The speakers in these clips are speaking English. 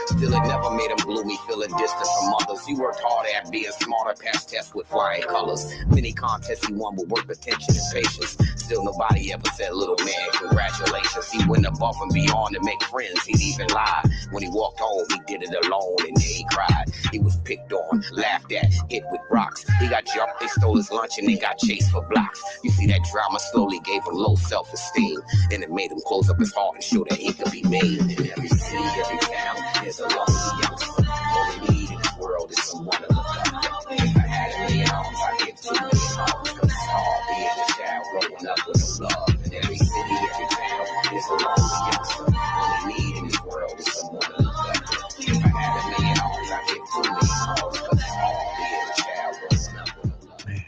Still, it never made him gloomy, feeling distant from others. He worked hard at being smarter, past tests with flying colors. Many contests he won with work, attention, and patience. Still, nobody ever said, little man, congratulations. He went above and beyond to make friends. He'd even lie. When he walked home, he did it alone, and then he cried. He was picked on, laughed at, hit with rocks. He got jumped, they stole his lunch, and they got chased for blocks. You see, that drama slowly gave him low self-esteem, and it made him close up his heart and show that he could be mean. In every city, every town, there's a lonely youngster. All they need in this world is someone to look up to. If I had a million arms, I'd give 2 million arms, cause it's hard being a child growing up with no love. In every city, every town, there's a lonely youngster. All they need in this world is someone to look up to. If I had a million arms, I'd give 2 million arms, cause it's hard being a child growing up with no love. Man,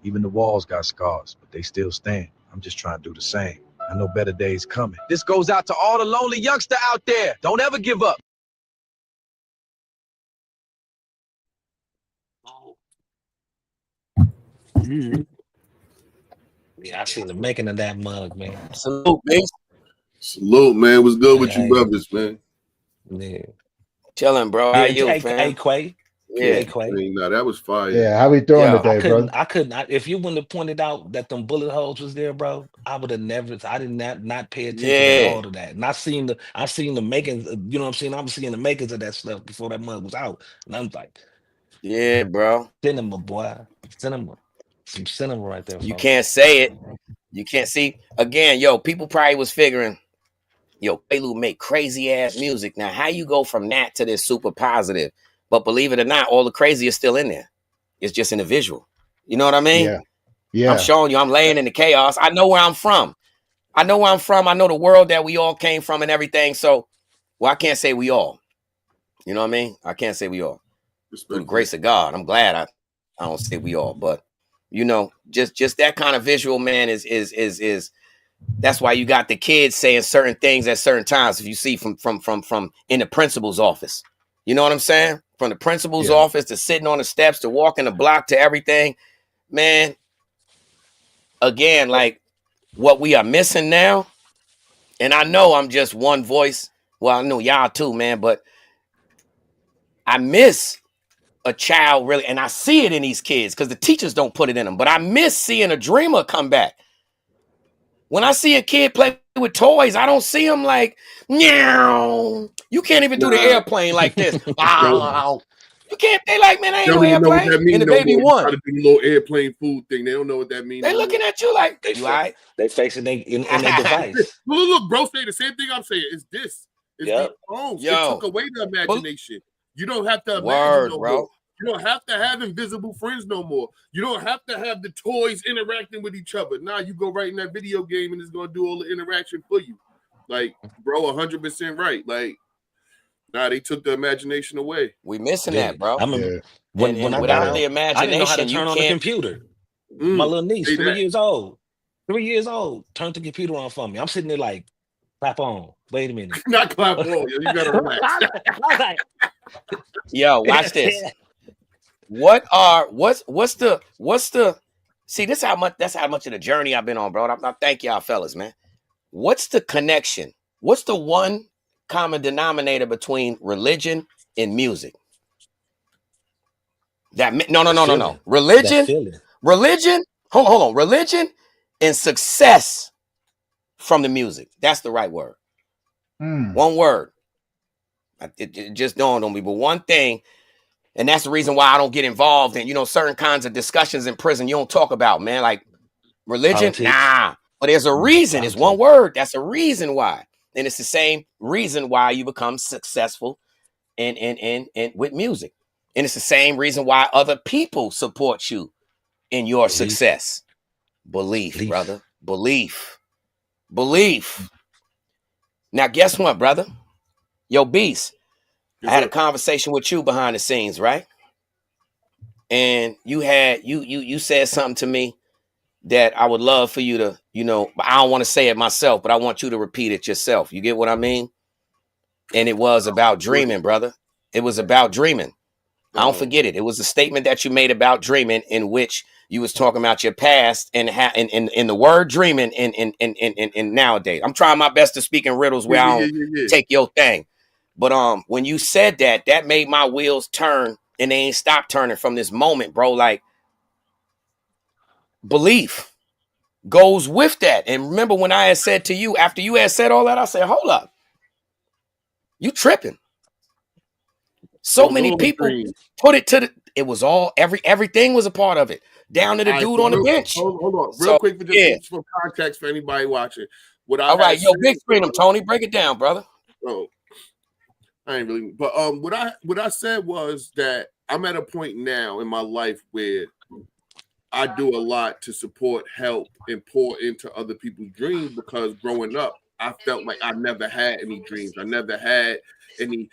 even the walls got scars, but they still stand. I'm just trying to do the same. I know better days coming. This goes out to all the lonely youngster out there. Don't ever give up. Yeah, I seen the making of that mug, man. Salute, man. Salute, man. What's good with you brothers, man? Yeah. Chilling, bro. How you, hey, fam? Hey, Quay. Yeah, Hey, Quay. I mean, nah, that was fire. Yeah, how we doing today, bro? I couldn't. If you wouldn't have pointed out that them bullet holes was there, bro, I would have never. I did not pay attention to all of that. And I seen the makings. You know what I'm saying? I'm seeing the makings of that stuff before that mug was out, and I'm like, yeah, bro. Cinema, boy, cinema, some cinema right there. You folks. can't say it. You can't see again, yo. People probably was figuring, yo, Quaalude make crazy ass music. Now, how you go from that to this super positive? But believe it or not, all the crazy is still in there. It's just in the visual. You know what I mean? Yeah. I'm showing you. I'm laying in the chaos. I know where I'm from. I know the world that we all came from and everything. So, well, I can't say we all. You know what I mean? I can't say we all. Through the grace of God, I'm glad I don't say we all. But you know, just that kind of visual, man, is that's why you got the kids saying certain things at certain times. If you see from in the principal's office, you know what I'm saying? From the principal's office to sitting on the steps to walking the block to everything, man. Again, like what we are missing now, and I know I'm just one voice. Well, I know y'all too, man, but I miss a child really, and I see it in these kids because the teachers don't put it in them. But I miss seeing a dreamer come back. When I see a kid play with toys, I don't see him like, meow. You can't even do the airplane like this. Wow. You can't. They like, man, I ain't no airplane. And the baby won. Try to do a little airplane food thing. They don't know what that means. They looking at you like, they you all right? They facing they in their device. Look, bro, say the same thing I'm saying. It's this. It's the phones. It took away the imagination. You don't have to imagine no more. You don't have to have invisible friends no more. You don't have to have the toys interacting with each other. Now you go right in that video game and it's going to do all the interaction for you. Like, bro, 100% right. Like, nah, they took the imagination away. We missing that, bro. I remember without the imagination, I didn't know how to turn you on can't... the computer. My little niece, 3 years old, turned the computer on for me. I'm sitting there like, clap on. Wait a minute. Not clap on. You gotta relax. Yo, watch this. What's the see, that's how much of the journey I've been on, bro. I thank y'all fellas, man. What's the connection? What's the one common denominator between religion and music? No. Religion. Hold on. Religion and success from the music. That's the right word. One word. It just dawned on me. But one thing, and that's the reason why I don't get involved in, certain kinds of discussions in prison you don't talk about, man. Like religion, nah. But there's a reason. It's one word. That's a reason why. And it's the same reason why you become successful in with music. And it's the same reason why other people support you in your success. Belief, brother. Belief. Now, guess what, brother? Yo, Beast, I had a conversation with you behind the scenes, right? And you said something to me that I would love for you to, I don't want to say it myself, but I want you to repeat it yourself. You get what I mean? And it was about dreaming, brother. It was about dreaming. I don't forget it. It was a statement that you made about dreaming in which you was talking about your past and in the word dreaming in nowadays. I'm trying my best to speak in riddles where I don't take your thing. But when you said that, that made my wheels turn, and they ain't stopped turning from this moment, bro. Like, belief goes with that. And remember when I had said to you, after you had said all that, I said, hold up, you tripping. So many people put it to the, it was all, everything was a part of it, down to the dude on the bench. Hold on, real quick, for context for anybody watching. All right, yo, big screen them, Tony. Break it down, brother. Oh, I ain't really, but what I said was that I'm at a point now in my life where I do a lot to support, help, and pour into other people's dreams, because growing up, I felt like I never had any dreams. I never had any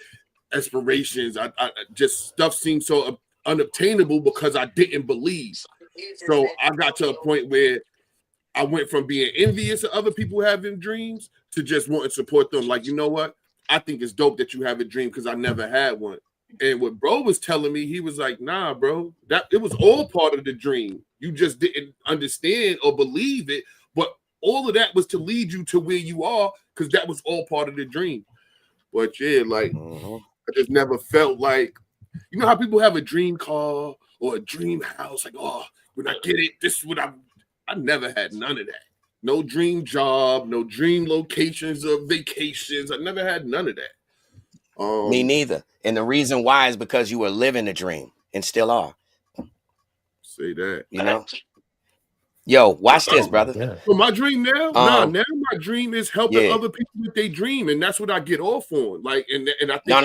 aspirations. I just, stuff seemed so unobtainable because I didn't believe. So I got to a point where I went from being envious of other people having dreams to just wanting to support them. Like, you know what? I think it's dope that you have a dream because I never had one. And what bro was telling me, he was like, nah, bro, that it was all part of the dream. You just didn't understand or believe it. But all of that was to lead you to where you are, because that was all part of the dream. But yeah, like, I just never felt like, you know how people have a dream car or a dream house, like, oh, when I get it, this is what I never had none of that. No dream job, no dream locations or vacations. I never had none of that. Me neither. And the reason why is because you were living a dream and still are. Say that. You know? Yo, watch this, brother. Yeah. So my dream now, now my dream is helping other people with their dream, and that's what I get off on. Like, and I think no.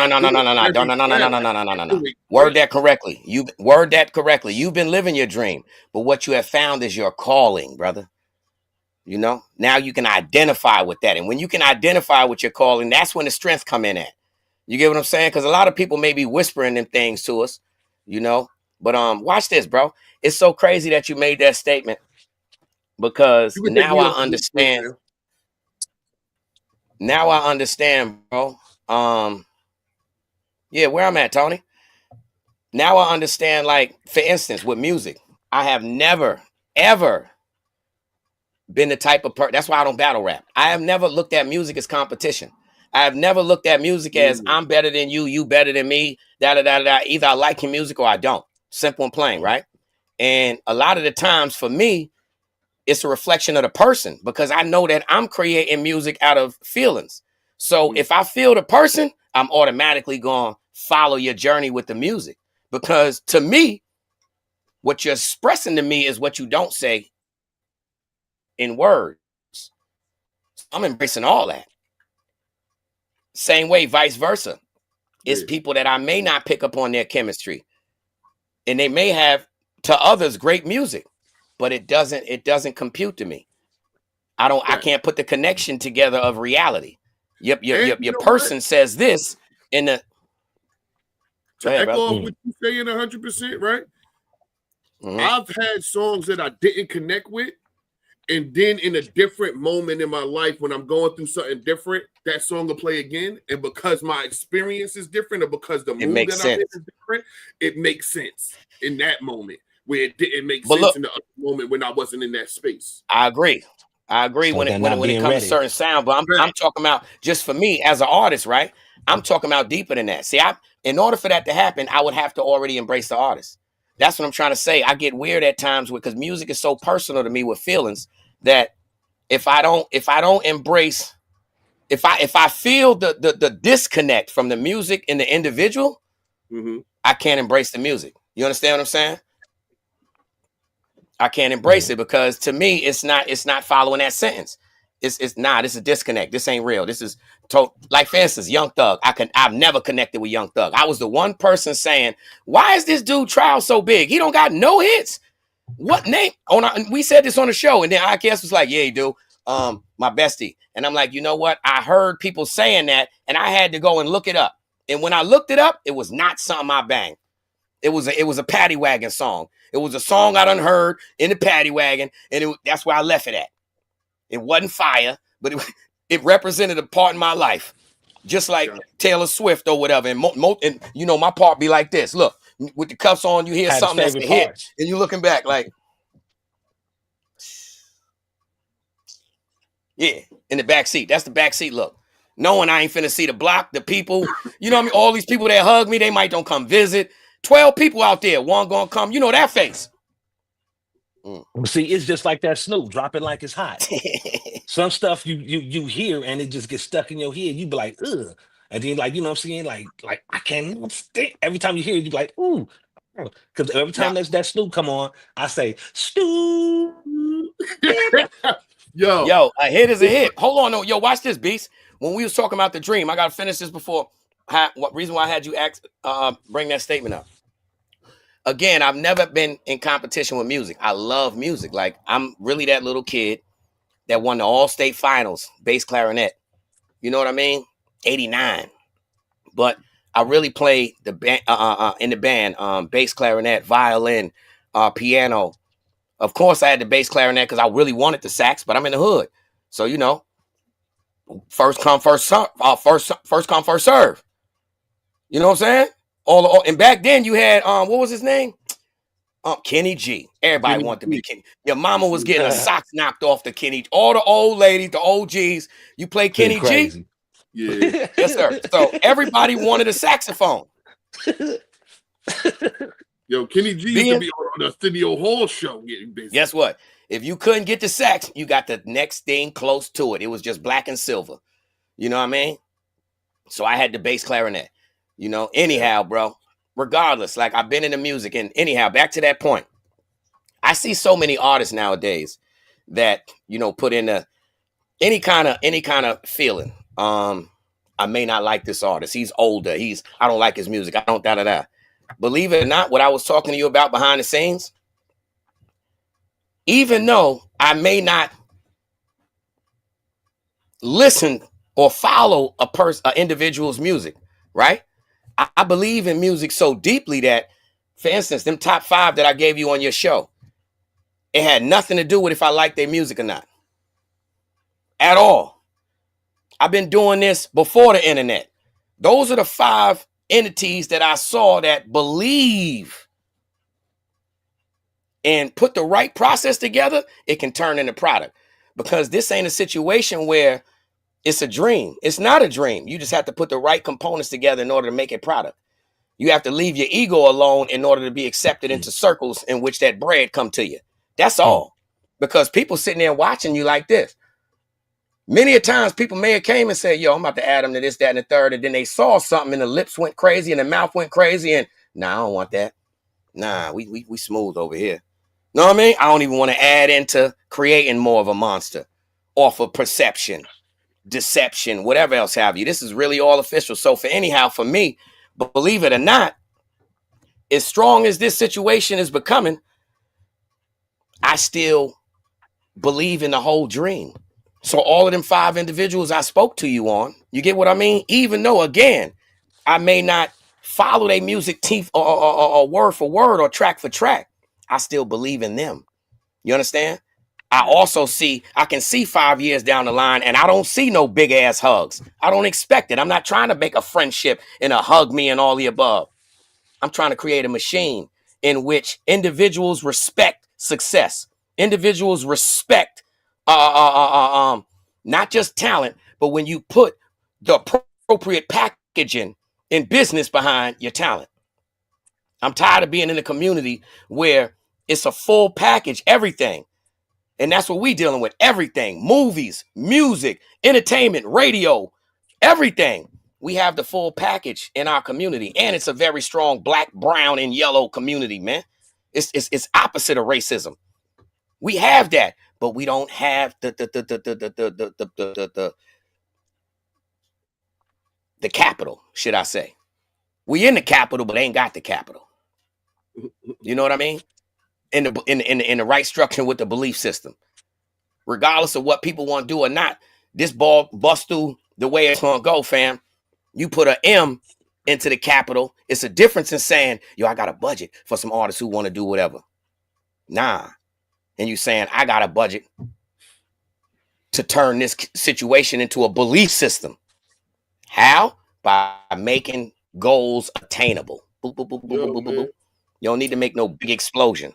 Word that correctly. Word that correctly. You've been living your dream, but what you have found is your calling, brother. You know, now you can identify with that, and when you can identify with your calling, that's when the strength come in at. You get what I'm saying? Because a lot of people may be whispering them things to us, you know. But watch this, bro. It's so crazy that you made that statement, because now I understand. Now I understand, bro. Yeah, where I'm at, Tony. Now I understand, like, for instance, with music, I have never, ever been the type of person. That's why I don't battle rap. I have never looked at music as competition. I have never looked at music as I'm better than you, you better than me, Either I like your music or I don't. Simple and plain, right? And a lot of the times for me, it's a reflection of the person, because I know that I'm creating music out of feelings. So if I feel the person, I'm automatically going to follow your journey with the music, because to me, what you're expressing to me is what you don't say in words. I'm embracing all that. Same way, vice versa. It's people that I may not pick up on their chemistry, and they may have, to others, great music, but it doesn't compute to me. I can't put the connection together of reality. Your person says this in the, to echo off what you saying 100%, right? I've had songs that I didn't connect with, and then in a different moment in my life, when I'm going through something different, that song will play again. And because my experience is different, or because the mood that I'm in is different, it makes sense in that moment, where it didn't make sense in the other moment when I wasn't in that space. I agree so when it comes to certain sound, but I'm talking about, just for me as an artist, right? I'm talking about deeper than that. See, in order for that to happen, I would have to already embrace the artist. That's what I'm trying to say. I get weird at times because music is so personal to me with feelings, that if I don't embrace, if I feel the disconnect from the music and the individual, I can't embrace the music. You understand what I'm saying? I can't embrace it, because to me, it's not following that sentence. It's this is a disconnect. This ain't real. This is like, for instance, Young Thug. I've never connected with Young Thug. I was the one person saying, why is this dude trial so big? He don't got no hits. What name? We said this on the show, and then I guess was like, yeah, he do. My bestie. And I'm like, you know what? I heard people saying that, and I had to go and look it up. And when I looked it up, it was not something I banged. It was a paddy wagon song. It was a song I done heard in the paddy wagon, and that's where I left it at. It wasn't fire, but it represented a part in my life, just like Taylor Swift or whatever. And you know, my part be like this. Look, with the cuffs on, you hear something that's a hit, and you looking back like, yeah, in the back seat. That's the back seat look. knowing I ain't finna see the block, the people, you know what I mean? All these people that hug me, they might don't come visit. 12 people out there, one gonna come, you know that face. See, it's just like that Snoop, drop it like it's hot. Some stuff you hear and it just gets stuck in your head. You be like, ugh. And then, like, you know what I'm saying? Like I can't stand. Every time you hear it, you be like, ooh. Because every time that Snoop come on, I say, Snoop. Yo, a hit is a hit. Hold on, no, yo, watch this, Beast. When we was talking about the dream, I gotta finish this before. What reason why I had you bring that statement up? Again, I've never been in competition with music. I love music. Like, I'm really that little kid that won the all-state finals, bass clarinet. You know what I mean? 89. But I really played the band in the band, bass clarinet, violin, piano. Of course, I had the bass clarinet because I really wanted the sax, but I'm in the hood. So, you know, first come, first serve. First come, first serve. You know what I'm saying? And back then you had what was his name? Kenny G. Everybody wanted to be Kenny. Your mama was getting her socks knocked off the Kenny. All the old ladies, the OGs. You play Kenny G? Yeah. Yes, sir. So everybody wanted a saxophone. Yo, Kenny G used to be on the Studio Hall show getting busy. Guess what? If you couldn't get the sax, you got the next thing close to it. It was just black and silver. You know what I mean? So I had the bass clarinet. You know, anyhow, bro. Regardless, like, I've been into music, and anyhow, back to that point. I see so many artists nowadays that, you know, put in any kind of feeling. I may not like this artist. He's older. I don't like his music. I don't da. Believe it or not, what I was talking to you about behind the scenes, even though I may not listen or follow an individual's music, right? I believe in music so deeply that, for instance, them top 5 that I gave you on your show, it had nothing to do with if I like their music or not. At all. I've been doing this before the internet. Those are the 5 entities that I saw that believe and put the right process together, it can turn into product. Because this ain't a situation where it's a dream. It's not a dream. You just have to put the right components together in order to make a product. You have to leave your ego alone in order to be accepted into circles in which that bread come to you. That's all. Because people sitting there watching you like this. Many a times people may have came and said, yo, I'm about to add them to this, that, and the third. And then they saw something and the lips went crazy and the mouth went crazy. And nah, I don't want that. Nah, we smooth over here. Know what I mean? I don't even want to add into creating more of a monster off of perception, deception, whatever else have you. This is really all official. So for me, but believe it or not, as strong as this situation is becoming, I still believe in the whole dream. So all of them 5 individuals I spoke to you on, you get what I mean? Even though, again, I may not follow their music teeth or word for word or track for track, I still believe in them. You understand? I can see 5 years down the line and I don't see no big ass hugs. I don't expect it. I'm not trying to make a friendship and a hug me and all the above. I'm trying to create a machine in which individuals respect success. Individuals respect not just talent, but when you put the appropriate packaging in business behind your talent. I'm tired of being in a community where it's a full package, everything. And that's what we dealing with. Everything. Movies, music, entertainment, radio, everything. We have the full package in our community. And it's a very strong black, brown, and yellow community, man. It's opposite of racism. We have that, but we don't have the capital, should I say. We in the capital, but ain't got the capital. You know what I mean? In the right structure with the belief system. Regardless of what people want to do or not, this ball bust through the way it's gonna go, fam. You put an M into the capital. It's a difference in saying, yo, I got a budget for some artists who want to do whatever. Nah. And you saying, I got a budget to turn this situation into a belief system. How? By making goals attainable. Boop, boop, boop, boop, boop, boop, boop. You don't need to make no big explosion.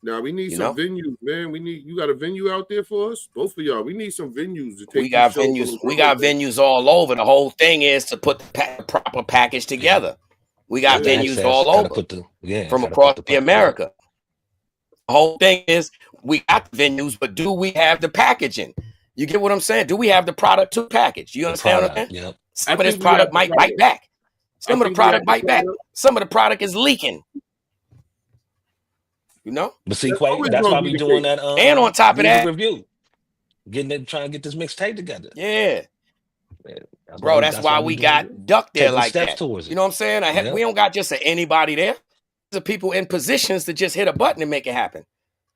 Now we need some venues, man. You got a venue out there for us, both of y'all. We need some venues to take. We got venues. We got venues all over. The whole thing is to put the proper package together. We got venues all over from across the America. The whole thing is we got the venues, but do we have the packaging? You get what I'm saying? Do we have the product to package? You understand what I'm saying? Yep. Some of this product might bite back. Some of the product might back. Some of the product is leaking. You know? But see, Quay, that's why we doing that. And on top of that, review, trying to get this mixtape together. Yeah. Bro, that's why we got Duck there like that. You know what I'm saying? We don't got just anybody there. There's people in positions to just hit a button and make it happen.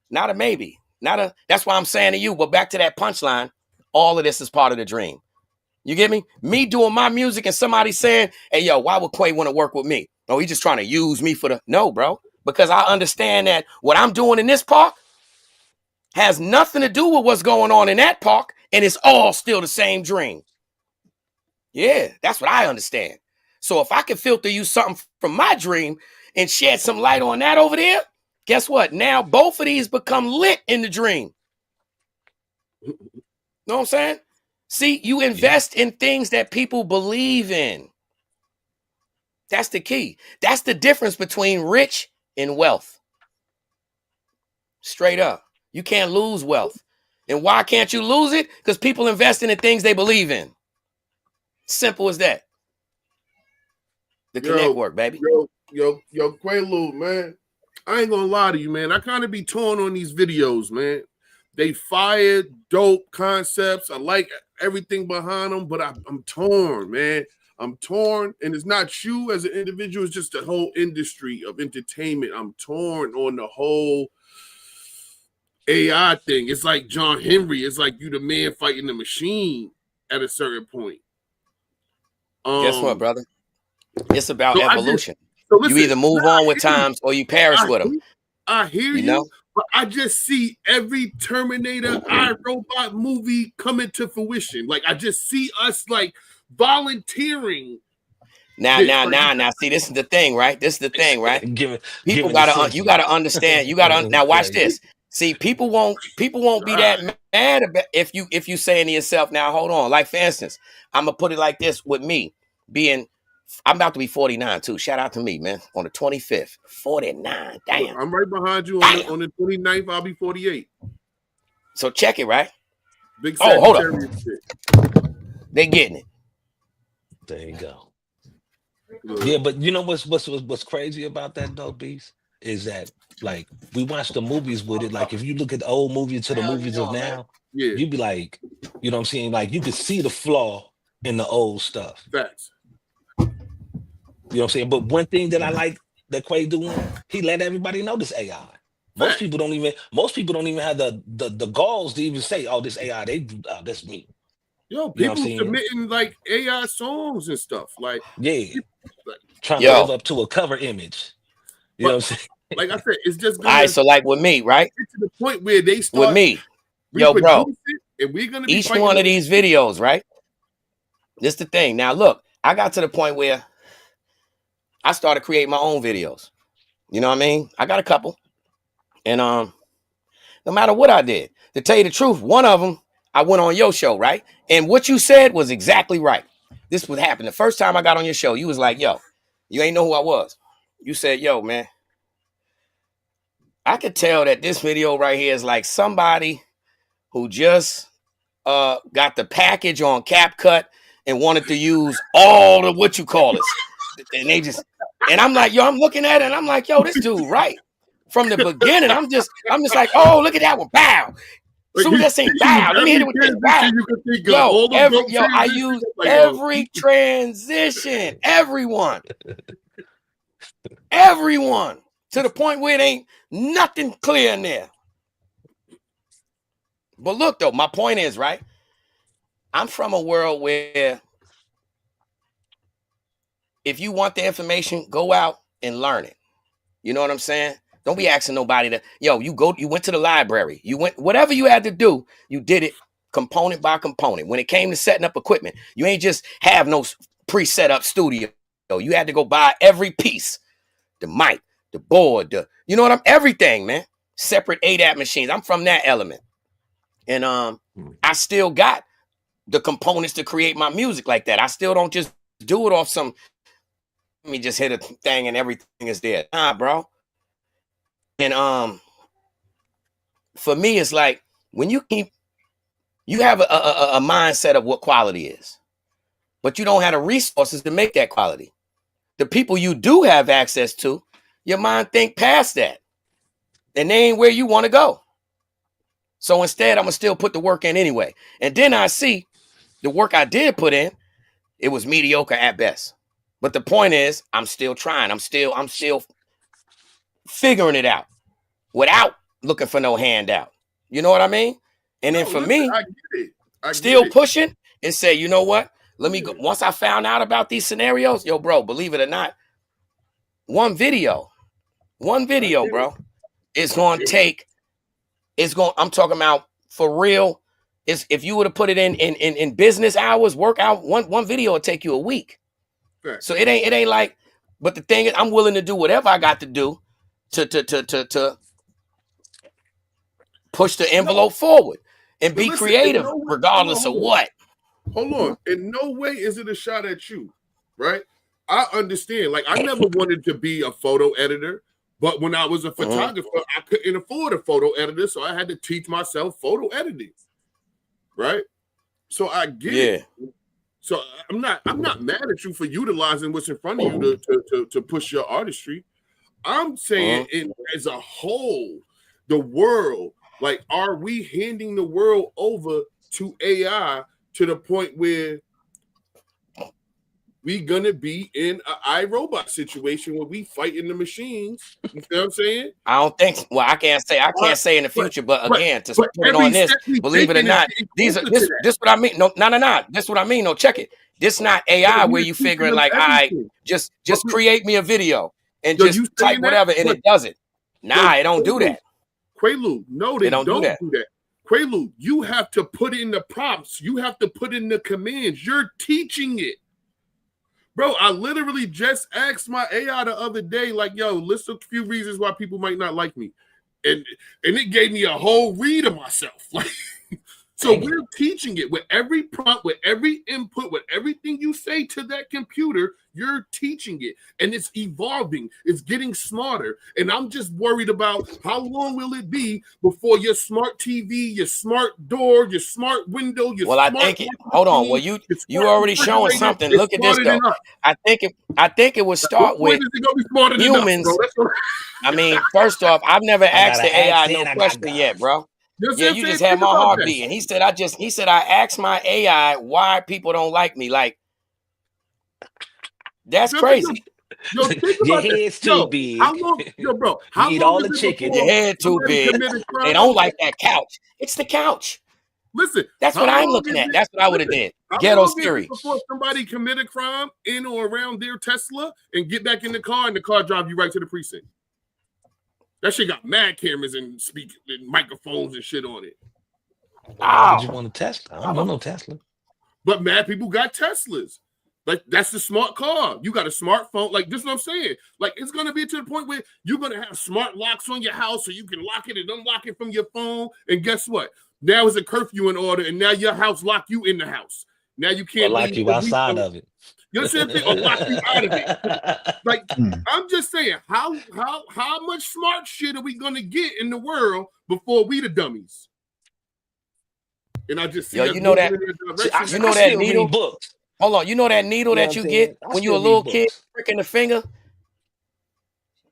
Not a maybe. That's why I'm saying to you, but back to that punchline, all of this is part of the dream. You get me? Me doing my music and somebody saying, hey, yo, why would Quay want to work with me? Oh, he's just trying to use me for the... No, bro. Because I understand that what I'm doing in this park has nothing to do with what's going on in that park, and it's all still the same dream. Yeah, that's what I understand. So if I can filter you something from my dream and shed some light on that over there, guess what? Now both of these become lit in the dream. Know what I'm saying? See, you invest in things that people believe in. That's the key. That's the difference between rich and wealth. Straight up. You can't lose wealth. And why can't you lose it? Because people invest in the things they believe in. Simple as that. The ConnectWork, baby. Yo, Quaalude, man. I ain't gonna lie to you, man. I kind of be torn on these videos, man. They fire dope concepts. I like everything behind them, but I'm torn, man. I'm torn, and it's not you as an individual. It's just the whole industry of entertainment. I'm torn on the whole AI thing. It's like John Henry. It's like you the man fighting the machine at a certain point. Guess what, brother? It's about evolution. Listen, you either move on with times or you perish with them. I hear you, but I just see every Terminator, iRobot movie coming to fruition. Like I just see us like volunteering. Now. See, this is the thing, right? People gotta, you gotta understand. You gotta now watch this. See, people won't be that mad about if you saying to yourself, now hold on. Like for instance, I'm gonna put it like this with me being. I'm about to be 49 too. Shout out to me, man. On the 25th. 49. Damn. I'm right behind you on the 29th. I'll be 48. So check it, right? Big hold up. They getting it. There you go. Yeah, but you know what's crazy about that though, Beast? Is that like we watch the movies with it. Like if you look at the old movies to the movies of now, you'd be like, you know what I'm saying? Like you could see the flaw in the old stuff. Facts. You know what I'm saying? But one thing that I like that Quay doing, he let everybody know this AI. Most people don't even have the galls to even say, "Oh, this AI, that's me." Yo, people submitting like AI songs and stuff. Like trying to live up to a cover image. You know what I'm saying? Like I said, it's just all right. So like with me, right? Get to the point where they start with me, yo, bro. And we're gonna be each one of these videos, right? This the thing. Now look, I got to the point where I started creating my own videos. You know what I mean? I got a couple. And no matter what I did, to tell you the truth, one of them, I went on your show, right? And what you said was exactly right. This would happen. The first time I got on your show, you was like, yo, you ain't know who I was. You said, yo, man, I could tell that this video right here is like somebody who just got the package on CapCut and wanted to use all the what you call it. And they just, and I'm like, yo, I'm looking at it and I'm like, yo, this dude, right? From the beginning, I'm just like, oh, look at that one. Bow. Soon as I say bow, let me hit it with this bow. I use every transition. Everyone. To the point where it ain't nothing clear in there. But look, though, my point is, right? I'm from a world where if you want the information, go out and learn it. You know what I'm saying? Don't be asking nobody to, yo, you went to the library. You went, whatever you had to do, you did it component by component. When it came to setting up equipment, you ain't just have no pre-set up studio. You had to go buy every piece, the mic, the board, you know what everything, man. separate ADAT machines. I'm from that element. And I still got the components to create my music like that. I still don't just do it off some, let me just hit a thing and everything is there. Nah, bro. And for me, it's like when you have a mindset of what quality is, but you don't have the resources to make that quality. The people you do have access to, your mind think past that. And they ain't where you want to go. So instead, I'm going to still put the work in anyway. And then I see the work I did put in, it was mediocre at best. But the point is, I'm still trying. I'm still figuring it out without looking for no handout. You know what I mean? And then for me, I get it. Still pushing and say, you know what? Let me go. Once I found out about these scenarios, yo, bro, believe it or not, one video, bro, is going to take, I'm talking about for real. If you were to put it in business hours, work out, one video will take you a week. Right. So it ain't like, but the thing is, I'm willing to do whatever I got to do to push the envelope forward and be creative, regardless of what. Hold on. In no way is it a shot at you, right? I understand. Like, I never wanted to be a photo editor, but when I was a photographer, I couldn't afford a photo editor, so I had to teach myself photo editing, right? So I get it. So I'm not mad at you for utilizing what's in front of you to push your artistry. I'm saying as a whole, the world, like, are we handing the world over to AI to the point where we gonna be in an iRobot situation where we fighting the machines? You know what I'm saying? I don't think. Well, I can't say in the future, but again, to put it on this, believe it or not, this what I mean. No. This what I mean. No, check it. This not AI where you figuring like, all right, just create me a video and just type whatever and it does it. Nah, it don't do that. Quaalude, no, they don't do that. Quaalude, you have to put in the prompts. You have to put in the commands. You're teaching it. Bro, I literally just asked my AI the other day, like, yo, list a few reasons why people might not like me. And it gave me a whole read of myself. Like, so we're teaching it with every prompt, with every input, with everything you say to that computer, you're teaching it. And it's evolving. It's getting smarter. And I'm just worried about how long will it be before your smart TV, your smart door, your smart window, your I think hold on. Well, you already showing something. Look at this though. I think it would start with humans. I mean, first off, I've never asked the AI no question yet, bro. Yeah, you just had my heart beating. He said, I asked my AI why people don't like me. Like, that's crazy. Yo, your head's too big. How long, bro? How you eat long all the chicken. Your head too big. They don't like that couch. It's the couch. Listen, that's what I'm looking at. That's what I would have did. Ghetto series. Before somebody commit a crime in or around their Tesla and get back in the car and the car drive you right to the precinct. That shit got mad cameras and microphones and shit on it. Wow. Did you want a Tesla? I don't want no Tesla. But mad people got Teslas. Like, that's the smart car. You got a smartphone. Like, this is what I'm saying. Like, it's going to be to the point where you're going to have smart locks on your house so you can lock it and unlock it from your phone. And guess what? Now is a curfew in order, and now your house lock you in the house. Now you can't lock you outside of it. You know what I'm saying? Or lock you out of it. Like, I'm just saying, how much smart shit are we going to get in the world before we the dummies? And I just see you know that needle. Books. Hold on, you know that needle that you get when you're a little kid, pricking the finger?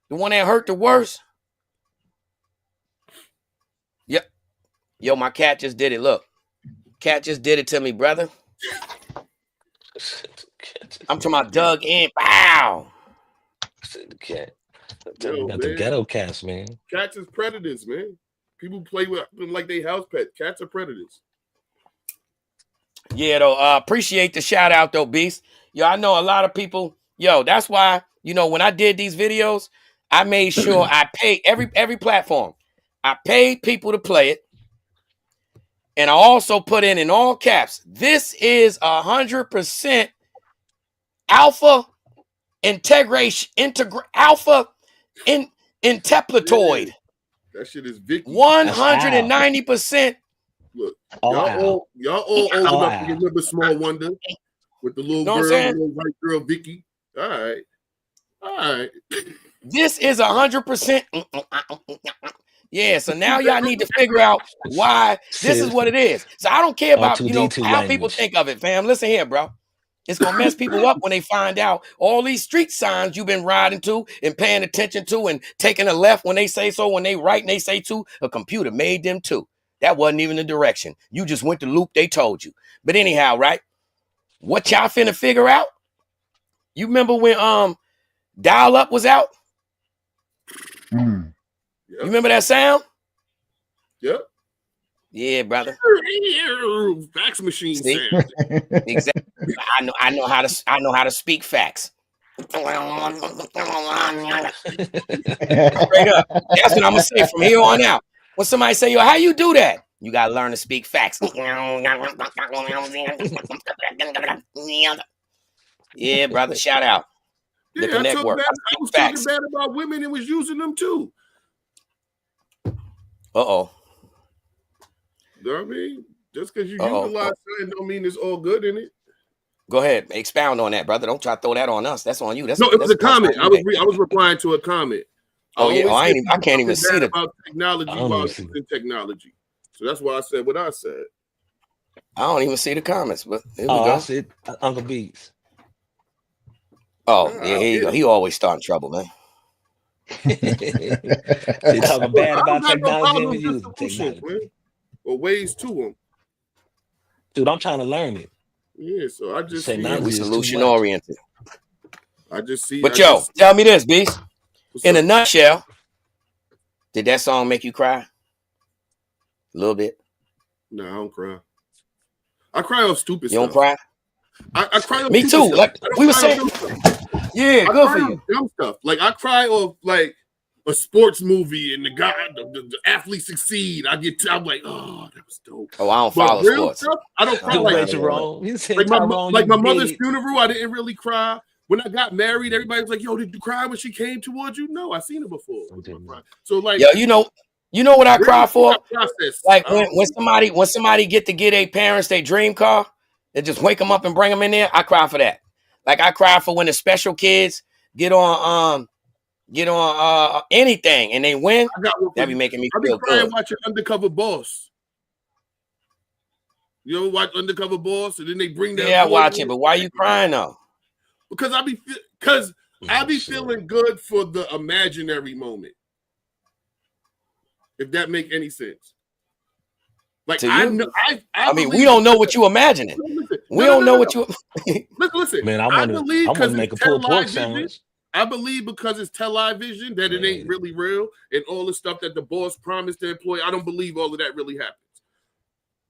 The one that hurt the worst? Yep. Yo, my cat just did it. Look. Cat just did it to me, brother. I'm talking about dug in. Wow. The cat. Got the ghetto cats, man. Cats is predators, man. People play with them like they house pets. Cats are predators. Yeah, though. Appreciate the shout out, though, Beast. Yo, I know a lot of people. Yo, that's why, when I did these videos, I made sure I paid every platform. I paid people to play it. And I also put in all caps, this is 100% alpha integration, alpha in templatoid. That shit is Vicky. 190%. Look, y'all all old enough to remember Small Wonder with the little girl, the little white girl, Vicky. All right. This is 100%. Yeah, so now y'all need to figure out why this is what it is. So I don't care about, how people think of it, fam. Listen here, bro. It's going to mess people up when they find out all these street signs you've been riding to and paying attention to and taking a left when they say so, when they right and they say to, a computer made them too. That wasn't even the direction. You just went the loop they told you. But anyhow, right? What y'all finna figure out? You remember when dial-up was out? Yep. You remember that sound? Yep. Yeah, brother. Fax machine sound. Exactly. I know how to speak facts. Straight up. That's what I'm gonna say from here on out. When somebody say, yo, how you do that? You gotta learn to speak facts. Yeah, brother. Shout out. The ConnectWork. I was talking bad about women and was using them too. Uh-oh. You know what I mean? Just because you utilize something don't mean it's all good in it. Go ahead. Expound on that, brother. Don't try to throw that on us. That's on you. It was a comment. I was replying to a comment. I can't even see about technology while using technology. So that's why I said what I said. I don't even see the comments, but here we go. I said Uncle Beats. Oh, yeah, he always starting trouble, man. They talking bad about technology and we using technology. Man. Or ways to them. Dude, I'm trying to learn it. Yeah, so I just see we solution oriented. I just see. But tell me this, Beast. In a nutshell, did that song make you cry? A little bit. No, I don't cry. I cry off stupid stuff. You don't cry? I cry off me too. Stuff. Like we were saying. Yeah, good for you. Dumb stuff. Like I cry off like a sports movie and the athlete succeed. I'm like, oh, that was dope. Oh, I don't follow sports. Stuff, I don't cry like that. Like my mother's funeral, I didn't really cry. When I got married, everybody was like, yo, did you cry when she came towards you? No, I seen her before. So like, yo, you know what I cry for? Like when somebody get a parents their dream car, and just wake them up and bring them in there, I cry for that. Like I cry for when the special kids get on anything and they win. That be making me feel good. I be watching Undercover Boss. You ever watch Undercover Boss? And then they bring that. Yeah, I watch it, but why are you crying though? Because I be feeling good for the imaginary moment. If that make any sense. Like I mean, we don't know what you imagining. We don't know what you. Listen, man, I want to make a pulled pork sandwich. I believe because it's television that it ain't really real and all the stuff that the boss promised the employee. I don't believe all of that really happens.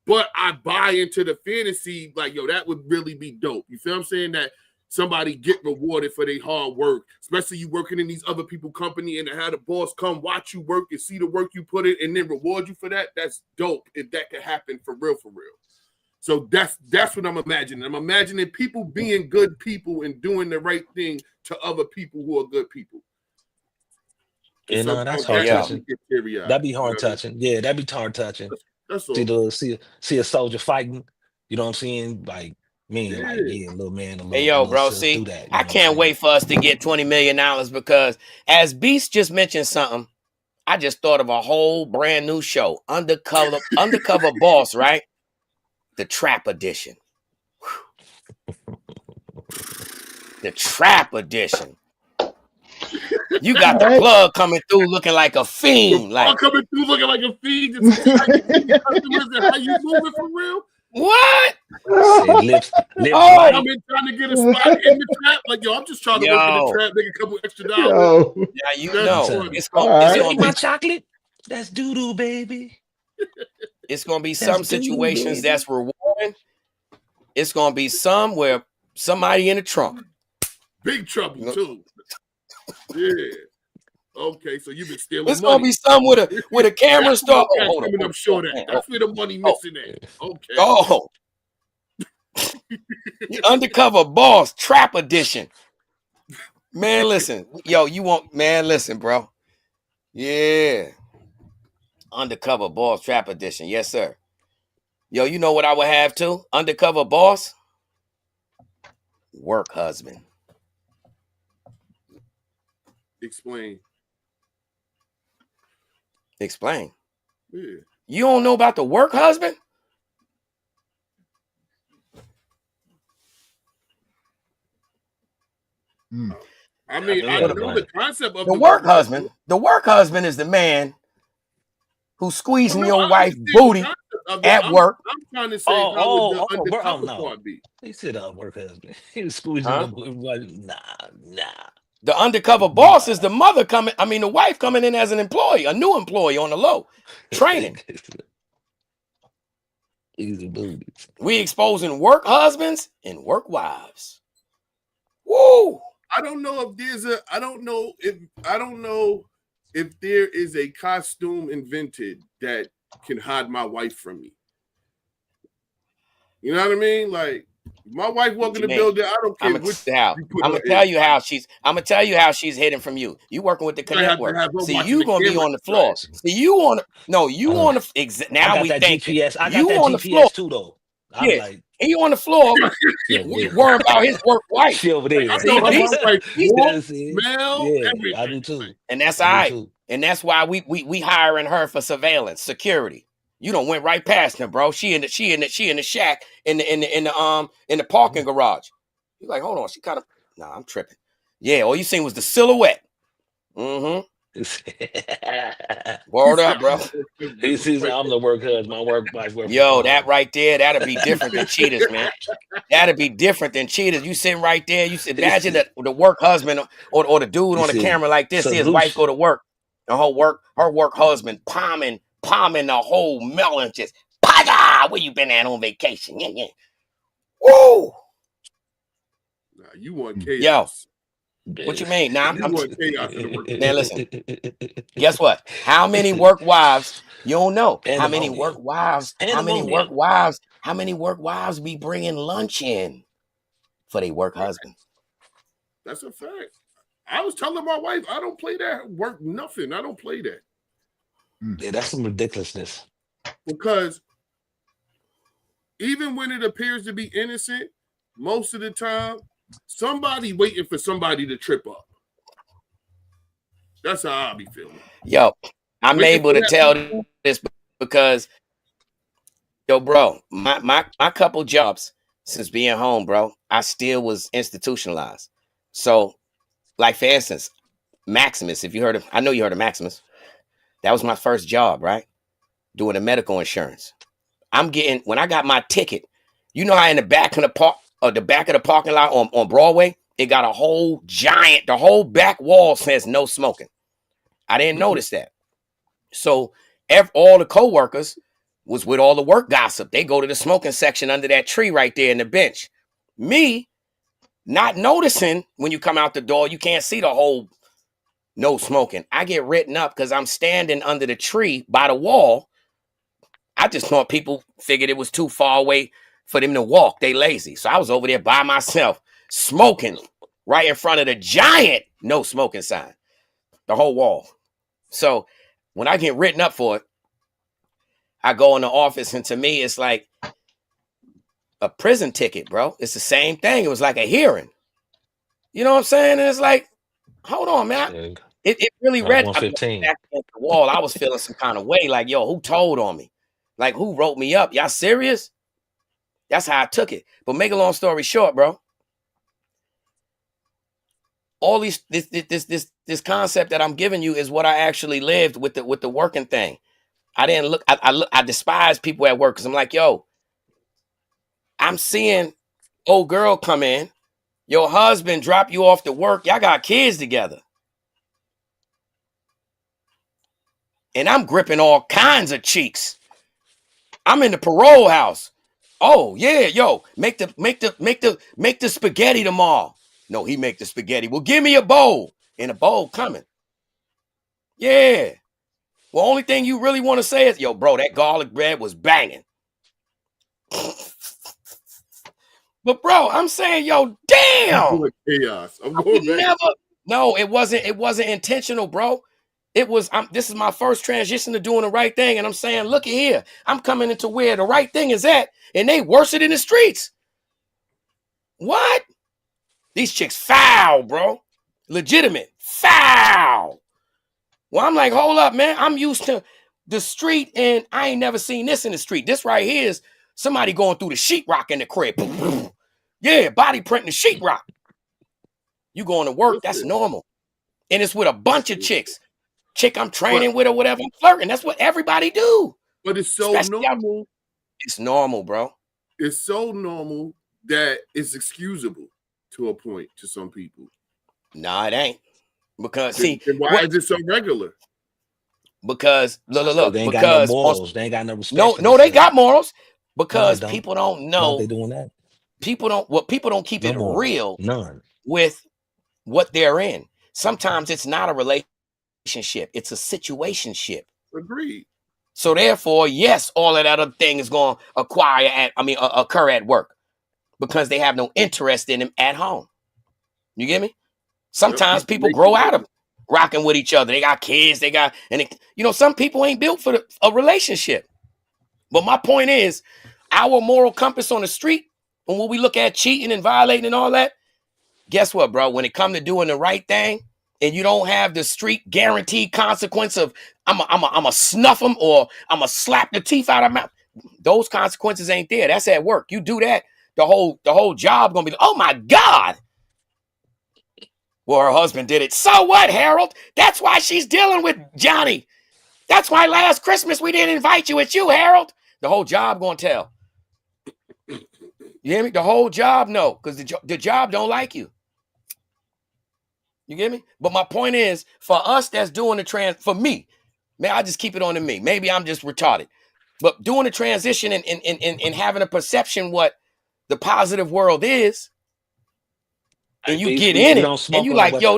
But I buy into the fantasy, like, yo, that would really be dope. You feel what I'm saying? That somebody get rewarded for their hard work, especially you working in these other people's company and to have the boss come watch you work and see the work you put in and then reward you for that. That's dope if that could happen for real. So that's what I'm imagining. I'm imagining people being good people and doing the right thing to other people who are good people. And that's hard touching. That'd be hard touching. Yeah, that'd be hard touching. That's all. See a soldier fighting. You know what I'm saying? Like, man, little man. Hey, yo, bro, see, I can't wait for us to get $20 million because as Beast just mentioned something, I just thought of a whole brand new show, Undercover Boss, right? The Trap Edition. The Trap Edition. You got the plug coming through looking like a fiend. Coming through looking like a fiend. How you moving for real? What? Lips I've been trying to get a spot in the trap. Like, yo, I'm just trying to work in the trap, make a couple extra dollars. Yeah, you know. It's gonna be my chocolate. That's doo-doo, baby. It's gonna be some situations that's rewarding. It's gonna be some where somebody in the trunk. Big trouble too. Yeah. Okay, so you've been stealing. It's gonna be some with a camera star. I'm sure that's where the money missing at. Okay. Oh. Undercover Boss Trap Edition. Man, listen. Yo, listen, bro. Yeah. Undercover boss trap edition. Yes, sir. Yo, you know what I would have too? Undercover boss. Work husband. Explain. Explain. Yeah. You don't know about the work husband? I mean, I know the concept of the work husband. The work husband is the man who's squeezing your wife's booty at work. I'm trying to say how would the undercover part be? He said work husband. He was squeezing the nah. The undercover boss is the mother coming. I mean, the wife coming in as an employee, a new employee on the low, training. Easy booties. We exposing work husbands and work wives. Woo! I don't know if there is a costume invented that can hide my wife from me. You know what I mean? Like, my wife walk in the building, I don't care I'm gonna tell you how she's hidden from you. You working with the ConnectWork. See, you gonna be on the floor. See, you on the now we think GPS. I got you that on GPS the floor too, though. I'm like, he on the floor worrying about his work wife. She over there. I do too. And that's all right. And that's why we hiring her for surveillance, security. You done went right past her, bro. She in the shack in the parking garage. You're like, hold on, she kind of I'm tripping. Yeah, all you seen was the silhouette. Mm-hmm. Word up, bro. He sees I'm the work husband, my work wife. Yo, that right there, that'll be different than cheaters, man. That'll be different than cheaters. You sitting right there, you imagine the work husband or the dude on the camera like this, see his wife go to work, and her work husband palming the whole melon, just Paga, where you been at on vacation? Yeah. Woo! Nah, you want chaos. Yo, what you mean? Nah, you want chaos in the work. Man, listen. Guess what? How many work wives? You don't know. How many work wives be bringing lunch in for their work husband? That's a fact. I was telling my wife, I don't play that work nothing. I don't play that. Yeah, that's some ridiculousness. Because even when it appears to be innocent, most of the time, somebody waiting for somebody to trip up. That's how I be feeling. Yo, I'm able to tell this because, yo, bro, my couple jobs since being home, bro, I still was institutionalized. So, like for instance, Maximus, I know you heard of Maximus. That was my first job, right? Doing the medical insurance. When I got my ticket, you know how in the back of the parking lot on Broadway, it got the whole back wall says no smoking. I didn't notice that. So all the coworkers was with all the work gossip. They go to the smoking section under that tree right there in the bench. Me, not noticing when you come out the door, you can't see the whole no smoking. I get written up because I'm standing under the tree by the wall. I just thought people figured it was too far away for them to walk. They lazy. So I was over there by myself, smoking right in front of the giant no smoking sign, the whole wall. So when I get written up for it, I go in the office, and to me, it's like a prison ticket, bro. It's the same thing. It was like a hearing. You know what I'm saying? And it's like, hold on, man. It really read back against the wall. I was feeling some kind of way, like, yo, who told on me? Like, who wrote me up? Y'all serious? That's how I took it. But make a long story short, bro. All this concept that I'm giving you is what I actually lived with the working thing. I didn't look. I despise people at work because I'm like, yo, I'm seeing old girl come in, your husband drop you off to work. Y'all got kids together. And I'm gripping all kinds of cheeks. I'm in the parole house. Oh yeah, yo, make the spaghetti tomorrow. No, he make the spaghetti. Well, give me a bowl. And a bowl coming. Yeah. Well, only thing you really want to say is, yo, bro, that garlic bread was banging. But bro, I'm saying, yo, damn. Chaos. I'm going back. No, it wasn't intentional, bro. this is my first transition to doing the right thing. And I'm saying, look at here, I'm coming into where the right thing is at, and they worse it in the streets. What? These chicks foul, bro. Legitimate. Foul. Well, I'm like, hold up, man. I'm used to the street, and I ain't never seen this in the street. This right here is somebody going through the sheetrock in the crib. Yeah, body printing the sheetrock. You going to work, that's normal. And it's with a bunch of chicks. Chick I'm training with or whatever, I'm flirting. That's what everybody do. But it's so normal. It's normal, bro. It's so normal that it's excusable to a point to some people. Nah, it ain't. Because why is it so regular? Because look, they ain't got no morals. They ain't got no respect. No, they got morals. Because people don't know they doing that. People don't keep it real None. with what they're in. Sometimes it's not a relationship, it's a situationship. Agreed. So therefore, yes, all of that other thing is going to occur at work because they have no interest in him at home. You get me? Sometimes people grow out of rocking with each other. They got kids, some people ain't built for a relationship. But my point is, our moral compass on the street, and when we look at cheating and violating and all that, guess what, bro? When it comes to doing the right thing, and you don't have the street guaranteed consequence of I'm a snuff them or I'm a slap the teeth out of mouth, those consequences ain't there. That's at work. You do that, the whole job gonna be like, oh my God. Well, her husband did it. So what, Harold? That's why she's dealing with Johnny. That's why last Christmas we didn't invite you. It's you, Harold. The whole job gonna tell. You hear me? The whole job know, because the job don't like you. You get me? But my point is, for us that's doing the for me, man, I just keep it on to me. Maybe I'm just retarded. But doing the transition and having a perception what the positive world is, and you get in it, and you like, yo,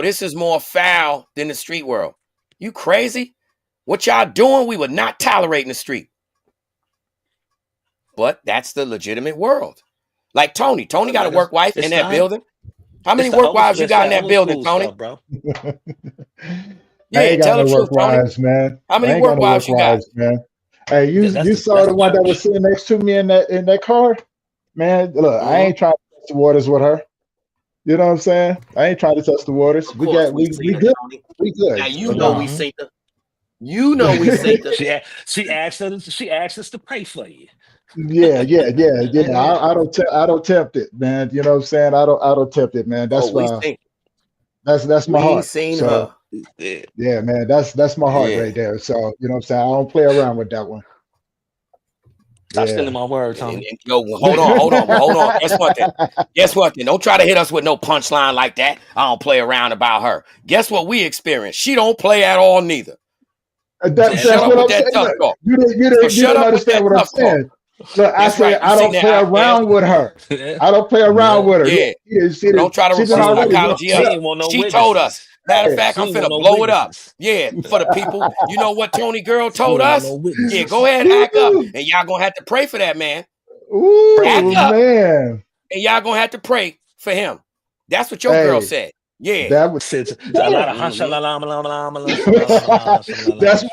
this is more foul than the street world. You crazy? What y'all doing, we would not tolerate in the street. But that's the legitimate world. Like Tony got a work wife in that building. How many work wives you got in that building, Tony? Bro. Yeah, tell the truth, Tony. Man. How many work wives you got? Man. Hey, you saw the one that was sitting next to me in that car? Man, look, I ain't trying to touch the waters with her. You know what I'm saying? I ain't trying to touch the waters. We good. We good. Now we seen her. You know we seen her. She asked us to pray for you. Yeah. I don't tempt it, man. You know what I'm saying? I don't tempt it, man. That's that's my heart. Seen her. Yeah, man. That's my heart right there. So you know what I'm saying? I don't play around with that one. Stop stealing my word, Tony. Hold on. Guess what then? Don't try to hit us with no punchline like that. I don't play around about her. Guess what we experienced? She don't play at all neither. That's what I'm saying. You didn't understand what I'm saying. Look, I said I don't play around with her. I don't play around with her. Yeah. Don't try to reverse psychology. She told us. Matter of fact, I'm finna blow it up. Yeah, for the people. You know what Tony Girl told us? Yeah, go ahead, hack up. And y'all gonna have to pray for that man. Ooh, hack up. Man. And y'all gonna have to pray for him. That's what your girl said. Yeah. That was a lot of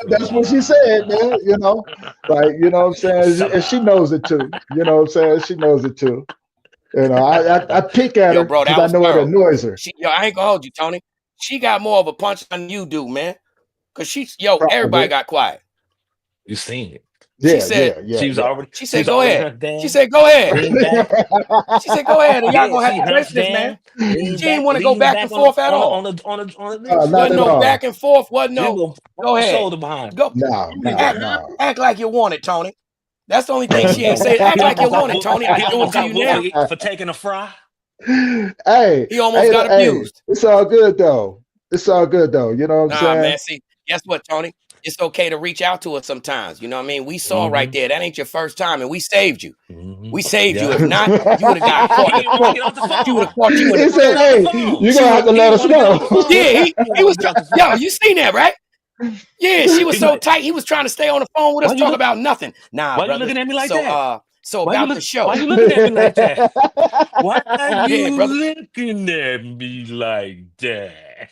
that's what she said, man. You know, like, you know what I'm saying? And she knows it too. You know what I'm saying? She knows it too. You know, I pick at her because I know it annoys her. I ain't gonna hold you, Tony. She got more of a punch than you do, man. Cause everybody got quiet. You seen it. Yeah, she was already. She said, "Go ahead." She said, "Go ahead." She said, "Go ahead." And y'all gonna have to pray for this, man. She didn't want to go back and forth at all. Wasn't no back and forth. Wasn't no. Go ahead. Shoulder behind. Go. No. Act like you want it, Tony. That's the only thing she ain't said. Act like you want it, Tony. I do it to you now for taking a fry. Hey, he almost got abused. It's all good though. You know what I'm saying? Man. See, guess what, Tony? It's okay to reach out to us sometimes. You know what I mean? We saw right there. That ain't your first time, and we saved you. We saved you. If not, you would have got caught. You would have caught you. He said, "Hey, you're gonna have to let us know." Yeah, he was. Yo, you seen that, right? Yeah, she was so tight. He was trying to stay on the phone with us, talk about nothing. Nah, why brother. You looking at me like that? So about the show. Why you looking at me like that? Why are you looking at me like that?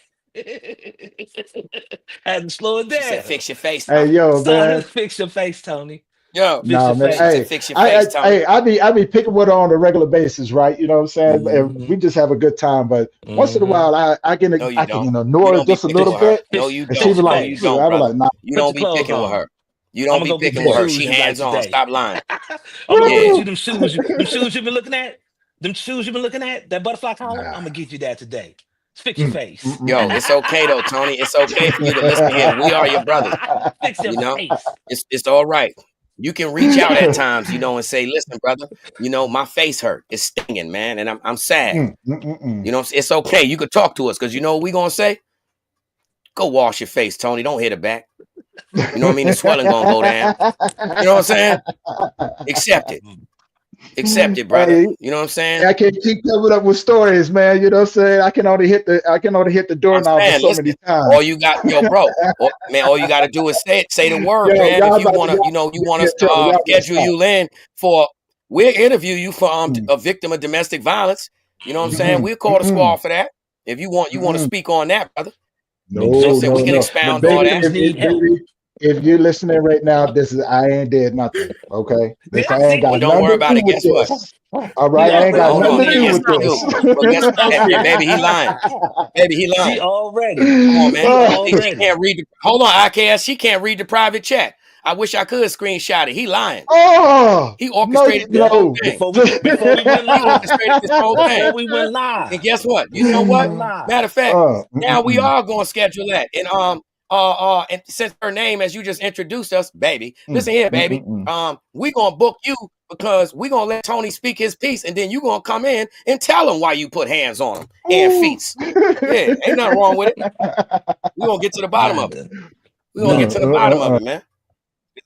Had to slow it She said, down. fix your face, Hey, Tony. yo, man. Fix your face, Tony. Yo, Fix your No, man. face. she said, Hey, fix your face, Tony. I be picking with her on a regular basis, right? You know what I'm saying? And Mm-hmm. we just have a good time. But once in a Mm-hmm. while, I can No, you don't. annoy You her don't be just a picking little with her. bit, No, you and she Fix be your don't. No, like, you face. "Shoot," don't, I be brother. like, "Nah." You Put don't your be clothes picking with on. her. You I'm don't gonna be go get picking you them with her. shoes She you like hands on. today. Stop lying. I'm gonna go Yeah. get you them shoes. Them shoes you've been looking at. Them shoes you've been looking at. That butterfly collar. Nah. I'm gonna get you that today. Fix your face. Yo, it's okay though, Tony. It's okay for you to listen here. We are your brothers. Fix your You know, face. it's all right. You can reach out at times, and say, listen, brother, my face hurt. It's stinging, man. And I'm sad. It's okay. You could talk to us because you know what we gonna say? Go wash your face, Tony. Don't hit it back. You know what I mean? The swelling gonna go down. You know what I'm saying? Accept it. Accept it, brother. Hey, You know what I'm saying? I can't keep coming up with stories, man. You know what I'm saying? I can only hit the I'm doorknob saying, so listen, many times. all you got, bro, all you got to do is say the word, Yo, man. y'all If you about want to, to, you want us yo, to y'all better schedule stop. you in we'll interview you for a victim of domestic violence. You know what I'm saying? We'll call the squad for that. If you want to speak on that, brother. No, You know what I'm saying? no, We can no. expound all Baby, that. if you're listening right now, I ain't did nothing. Okay? Yeah, I ain't see? Well, got don't nothing worry to about do it. with Guess what? this. All He right? I ain't already got Hold nothing on. to already do Yes, with you do. this. But guess what, baby? He lying. Baby, he See lying. already. Come on, man. See She already. can't read. Hold on, IKS. She can't read the private chat. I wish I could screenshot it. He lying. Oh, He no, orchestrated this Yeah. whole no. thing. Before we went He live. orchestrated this whole thing. Before we went live. And guess what? You know Before we what? went live. Matter of fact, now we Mm. are going to schedule that. And since her name, as you just introduced us, baby, listen here, baby. We gonna book you because we gonna let Tony speak his piece, and then you gonna come in and tell him why you put hands on him and feet. Yeah, ain't nothing wrong with it. We gonna get to the bottom of it. We gonna get to the bottom of it, man.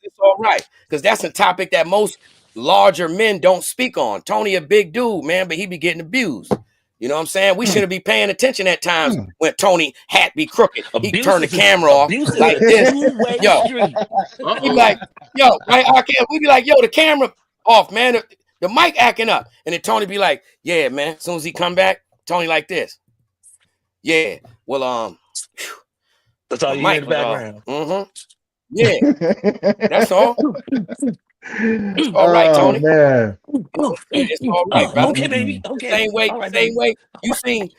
It's all right because that's a topic that most larger men don't speak on. Tony a big dude, man, but he be getting abused. You know what I'm saying? We shouldn't be paying attention at times when Tony hat be crooked. He turn the camera off Abuse like is a this. two-way Yo, street. he be like, yo, right? We be like, yo, the camera off, man. The mic acting up. And then Tony be like, yeah, man. As soon as he come back, Tony like this. Yeah. Well, That's all you hear in the background. Yeah. That's all. It's all right, Oh Tony. man. It's all right, brother. Okay, baby. Okay. All right, Same baby. way you seen.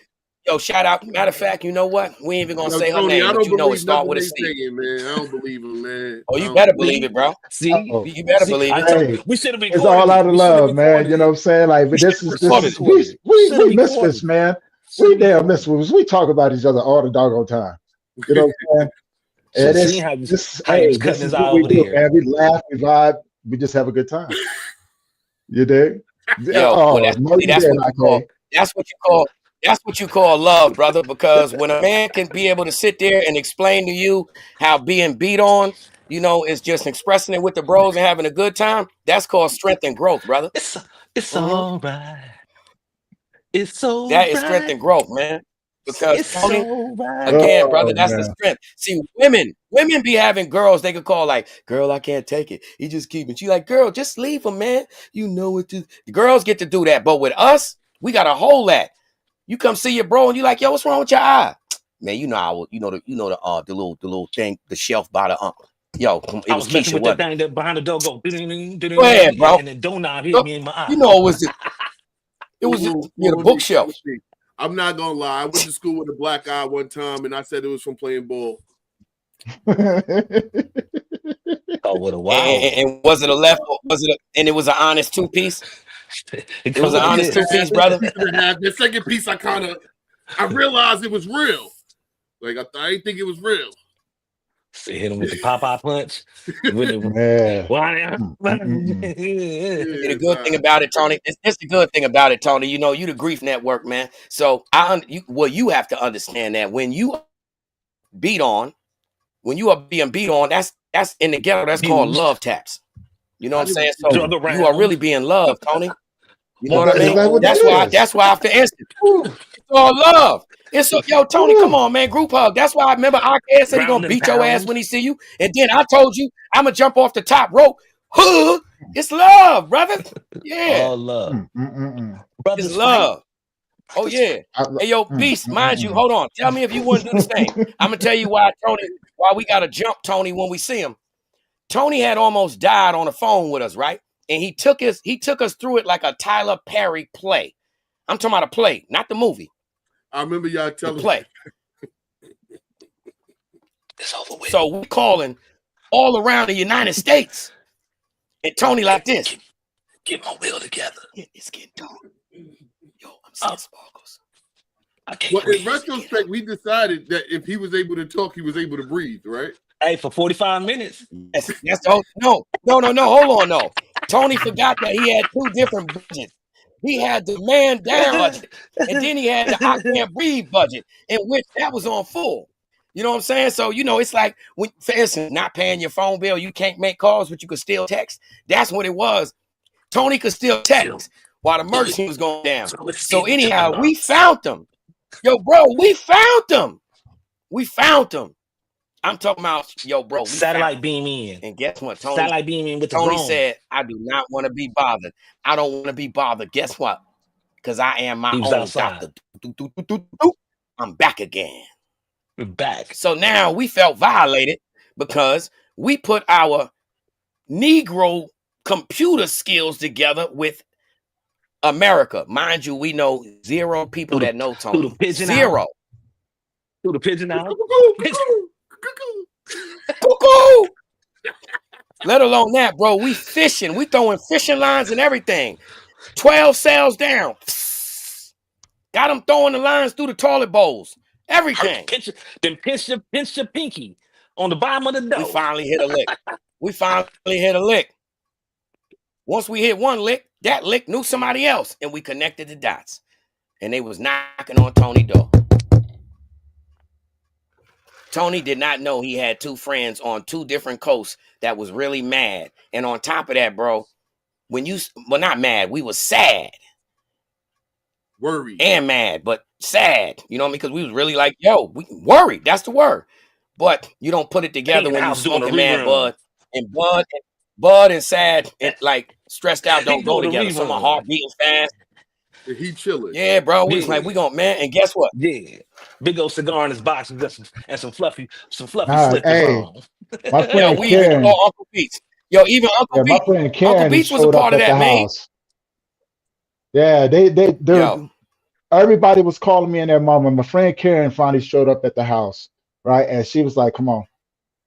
Yo, shout out. Matter of fact, you know what? We ain't even gonna say her Tony, name, I but don't you know it believe start nothing with a they C. saying, man. I don't believe them, man. Oh, you better believe it, bro. See? You better believe I it. told Hey, we should have it's recorded all out it. of We should have love, man. recorded You know what it. I'm saying? Like, but this is we misfits, man. We damn misfits. We talk about each other all the doggone time. You know what I'm saying? Should And have seen how you was cutting this his is eye what we over do, there. man. We laugh, we vibe, we just have a good time. You dig? Yo, Oh, well, no, you didn't, okay. that's what you call love, brother. Because when a man can be able to sit there and explain to you how being beat on, is just expressing it with the bros and having a good time, that's called strength and growth, brother. It's all right. It's so That is right. strength and growth, man. Because It's Tony, so right. again, brother, that's the Man. strength. See, women be having girls they could call like, girl, I can't take it. He just keep it. She like, girl, just leave him, man. You know what to. The girls get to do that, but with us, we got to hold that. You come see your bro and you like, yo, what's wrong with your eye? Man, the little thing, the shelf by the yo, it was messing Keisha, with what? that thing that behind the door go. Go ahead, bro. And then doorknob hit me in my eye. You know it was the bookshelf. I'm not gonna lie. I went to school with a black eye one time, and I said it was from playing ball. Oh, what a wow! And was it a left? And it was an honest 2-piece? It was an honest 2-piece, brother. The second piece, I realized it was real. Like I didn't think it was real. So hit him with the Popeye punch. Man. The good thing about it, Tony, it's the good thing about it, Tony. You the grief network, man. So you have to understand that when you are being beat on, that's in the ghetto, that's called love taps. You know what I'm saying? So you are really being loved, Tony. You know what I mean? That's why for instance, it's all love. Yo, Tony, come on, man, group hug. That's why I remember IKS said he gonna beat your ass when he see you. And then I told you I'm gonna jump off the top rope. It's love, brother. Yeah. All love. Brothers It's love. Oh yeah. Hey yo, Beast, mind you, hold on. Tell me if you wouldn't do the same. I'm gonna tell you why we gotta jump Tony when we see him. Tony had almost died on the phone with us, right? And he took us through it like a Tyler Perry play. I'm talking about a play, not the movie. I remember y'all telling the play. It's over with. So we calling all around the United States. And Tony like this. Get my will together. It's getting dark. Yo, I'm seeing sparkles. Well, in retrospect, we decided that if he was able to talk, he was able to breathe, right? Hey, for 45 minutes. Yes, no. Hold on, no. Tony forgot that he had 2 different budgets. He had the man down budget, and then he had the I can't breathe budget, in which that was on full. You know what I'm saying? So, it's like, when, for instance, not paying your phone bill, you can't make calls, but you could still text. That's what it was. Tony could still text while the emergency was going down. So anyhow, we found them. Yo, bro, we found them. I'm talking about, yo, bro. Satellite beam in. And guess what? Tony, satellite beam in with the Tony drone. said, I do not want to be bothered. I don't want to be bothered. Guess what? Because I am my own doctor. I'm back again. We're back. So now we felt violated because we put our Negro computer skills together with America. Mind you, we know 0 people that know Tony. Zero. Through the pigeon out. Cuckoo. Let alone that, bro. We fishing. We throwing fishing lines and everything. 12 cells down. Got them throwing the lines through the toilet bowls. Everything. Pinch your pinky on the bottom of the dough. We finally hit a lick. Once we hit one lick, that lick knew somebody else, and we connected the dots. And they was knocking on Tony's door. Tony did not know he had 2 friends on 2 different coasts that was really mad. And on top of that, bro, not mad, we was sad. Worried. And mad, but sad. You know what I mean? Because we was really like, yo, we worried. That's the word. But you don't put it together when you smoking mad bud. And bud and sad and like stressed out don't go together. So my heart beating fast. He chilling. Yeah, bro. We was like, we gonna, man. And guess what? Yeah. Big old cigar in his box and some fluffy slippers on. My friend we Karen. even call Uncle Beats. Yo, even Uncle Beats. My friend Karen Uncle Beats was a part of that, man. House. Yeah, they everybody was calling me and their mom. When my friend Karen finally showed up at the house, right? And she was like, come on.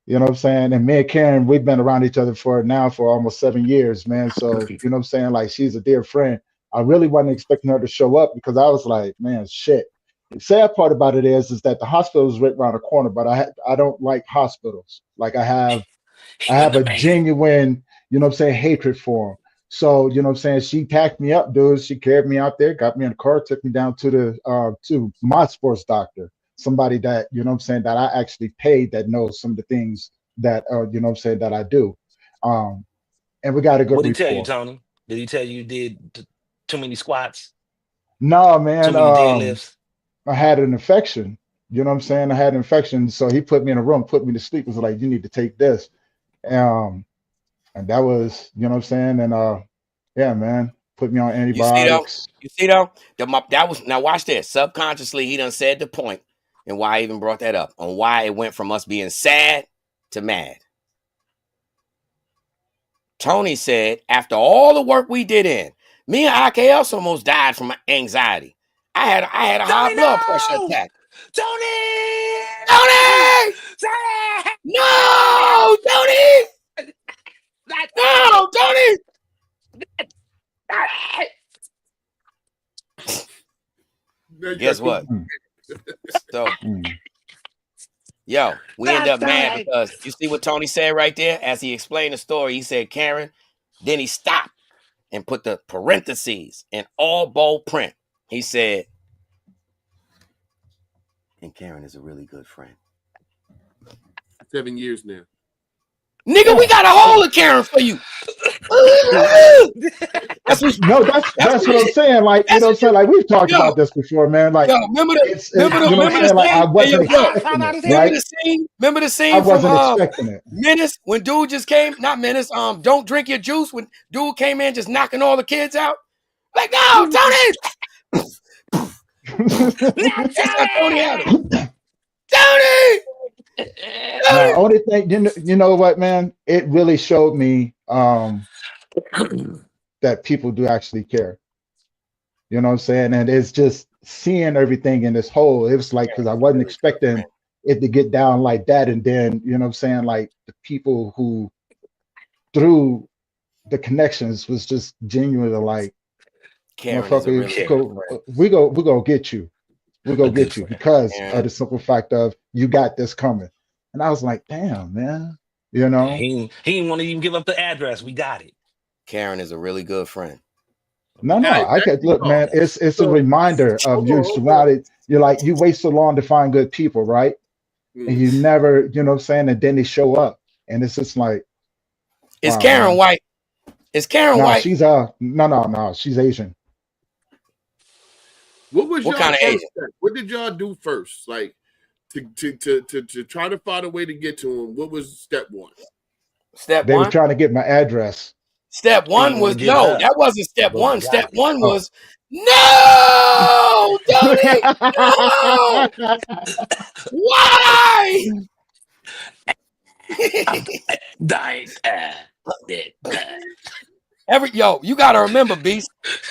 You know what I'm saying? And me and Karen, we've been around each other for almost 7 years, man. So, you know what I'm saying? Like, she's a dear friend. I really wasn't expecting her to show up because I was like, man, shit. The sad part about it is that the hospital is right around the corner, but I don't like hospitals. Like, I have a genuine, you know what I'm saying, hatred for them. So, you know what I'm saying? She packed me up, dude. She carried me out there, got me in the car, took me down to my sports doctor. Somebody that, you know what I'm saying, that I actually paid that knows some of the things that, you know what I'm saying, that I do. And we got a good report. What did he tell you, Tony? Did he tell you did too many squats? No, man. Too many deadlifts? I had an infection. You know what I'm saying? I had an infection. So he put me in a room, put me to sleep. Was like, you need to take this. And that was, you know what I'm saying? And yeah, man. Put me on antibiotics. You see though? That was, now watch this. Subconsciously, he done said the point. And why I even brought that up, on why it went from us being sad to mad. Tony said, after all the work we did in, me and IKS almost died from anxiety. I had a high blood pressure attack. Tony! No, Tony! No, Tony! Guess what? So, yo, we end up mad because you see what Tony said right there as he explained the story. He said, Karen, then he stopped and put the parentheses in all bold print. He said, and Karen is a really good friend. 7 years now. Nigga, we got a hole of Karen for you. That's what I'm saying. Like, you know what I'm saying? Like, we've talked about this before, man. Like, remember the scene I wasn't expecting it. Menace, when dude just came, not Menace, Don't Drink Your Juice, when dude came in just knocking all the kids out. Like, no, Tony! Tony Adams. Tony! Now, only thing, you know what, man? It really showed me that people do actually care. You know what I'm saying? And it's just seeing everything in this whole, it was like, because I wasn't expecting it to get down like that. And then, you know what I'm saying? Like the people who through the connections was just genuine, like, motherfucker, we go get you. We're gonna get you because of the simple fact of you got this coming. And I was like, damn, man. You know, he didn't want to even give up the address. We got it. Karen is a really good friend. No, I could look, man. It's a reminder of you surrounded. You're like, you wait so long to find good people, right? And you never, you know what I'm saying? And then they show up. And it's just like, is Karen white? Is Karen white? She's no, she's Asian. What kind of Asian? What did y'all do first? Like to try to find a way to get to him. What was step one? They were trying to get my address. Step one was that wasn't step one. Step one was no, Tony, no. Why? You gotta remember, Beast.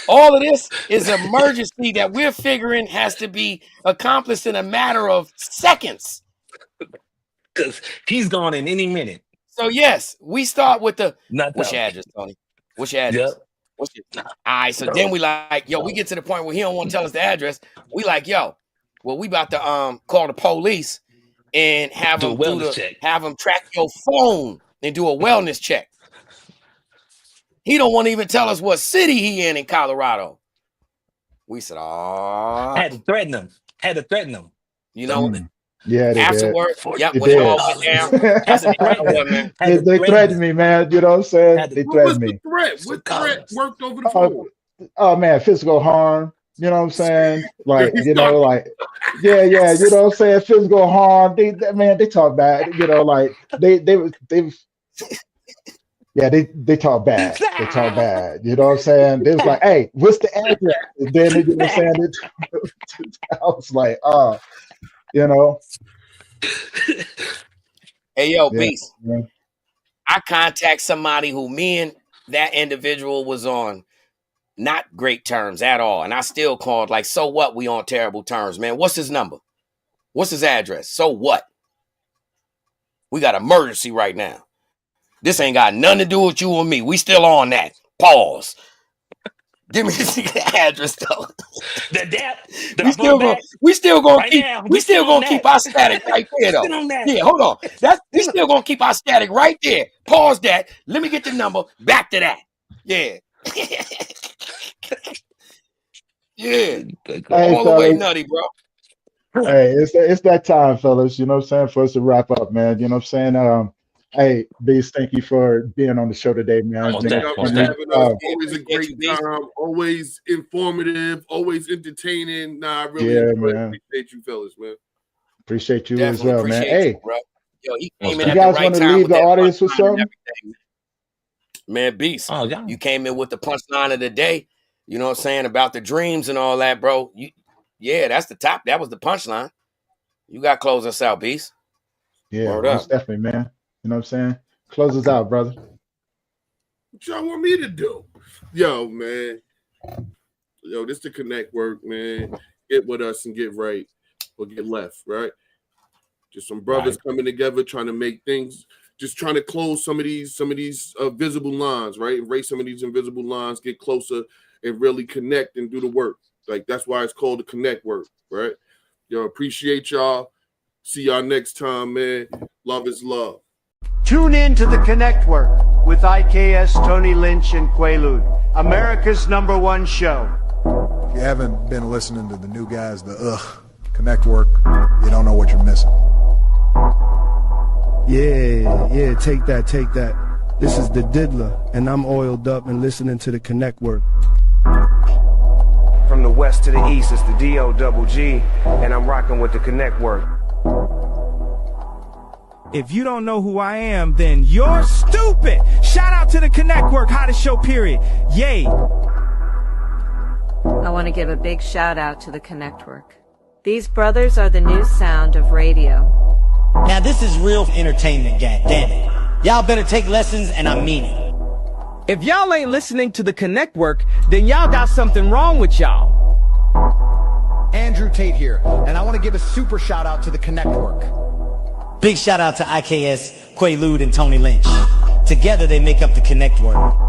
All of this is emergency that we're figuring has to be accomplished in a matter of seconds. Because he's gone in any minute. So yes, we start with what's your address, Tony? What's your address? Yep. All right, so then we like, we get to the point where he don't want to tell us the address. We like, we about to call the police and have them have them track your phone and do a wellness check. He don't want to even tell us what city he in Colorado. We said, had to threaten him. You know, yeah. Afterwards, when it all went down, they threatened me, man. You know what I'm saying? They threatened me. What threat worked over the phone? Oh man, physical harm. You know what I'm saying? Like, you know, like, yeah. You know what I'm saying? Physical harm. They talk bad. You know, like they talk bad. They talk bad. You know what I'm saying? They was like, hey, what's the address? And then, you know what I'm saying? I was like, you know. Hey, Beast. Yeah. I contact somebody who me and that individual was on not great terms at all. And I still called like, so what? We on terrible terms, man. What's his number? What's his address? So what? We got emergency right now. This ain't got nothing to do with you and me. We still on that. Pause. Give me the address though. We still gonna keep our static right there though. Yeah, hold on. We still gonna keep our static right there. Pause that. Let me get the number. Back to that. Yeah. Yeah. All the way nutty, bro. Hey, it's that time, fellas. You know what I'm saying? For us to wrap up, man. You know what I'm saying? Hey, Beast, thank you for being on the show today, man. Always a great time, always informative, always entertaining. I really appreciate you fellas, man. Appreciate you as well, man. Hey, bro. You guys want to leave the audience with something? Man, Beast, you came in with the punchline of the day. You know what I'm saying? About the dreams and all that, bro. That's the top. That was the punchline. You got to close us out, Beast. Yeah, most definitely, man. You know what I'm saying? Close us out, brother. What y'all want me to do? Yo, man. This the ConnectWork, man. Get with us and get right or get left, right? Just some brothers coming together, trying to make things, just trying to close some of these visible lines, right? Erase some of these invisible lines, get closer and really connect and do the work. Like, that's why it's called the ConnectWork, right? Appreciate y'all. See y'all next time, man. Love is love. Tune in to the ConnectWork with IKS, Tony Lynch, and Quaalude, America's #1 show. If you haven't been listening to the new guys, the ConnectWork, you don't know what you're missing. Yeah, take that. This is the Diddler, and I'm oiled up and listening to the ConnectWork. From the west to the east, it's the D-O-double-G, and I'm rocking with the ConnectWork. If you don't know who I am, then you're stupid. Shout out to the ConnectWork, hottest show, period. Yay. Oh, want to give a big shout out to the ConnectWork. These brothers are the new sound of radio. Now this is real entertainment, gang. Damn it. Y'all better take lessons, and I mean it. If y'all ain't listening to the ConnectWork, then y'all got something wrong with y'all. Andrew Tate here, and I want to give a super shout out to the ConnectWork. Big shout out to IKS, Quaalude, and Tony Lynch. Together they make up the ConnectWork.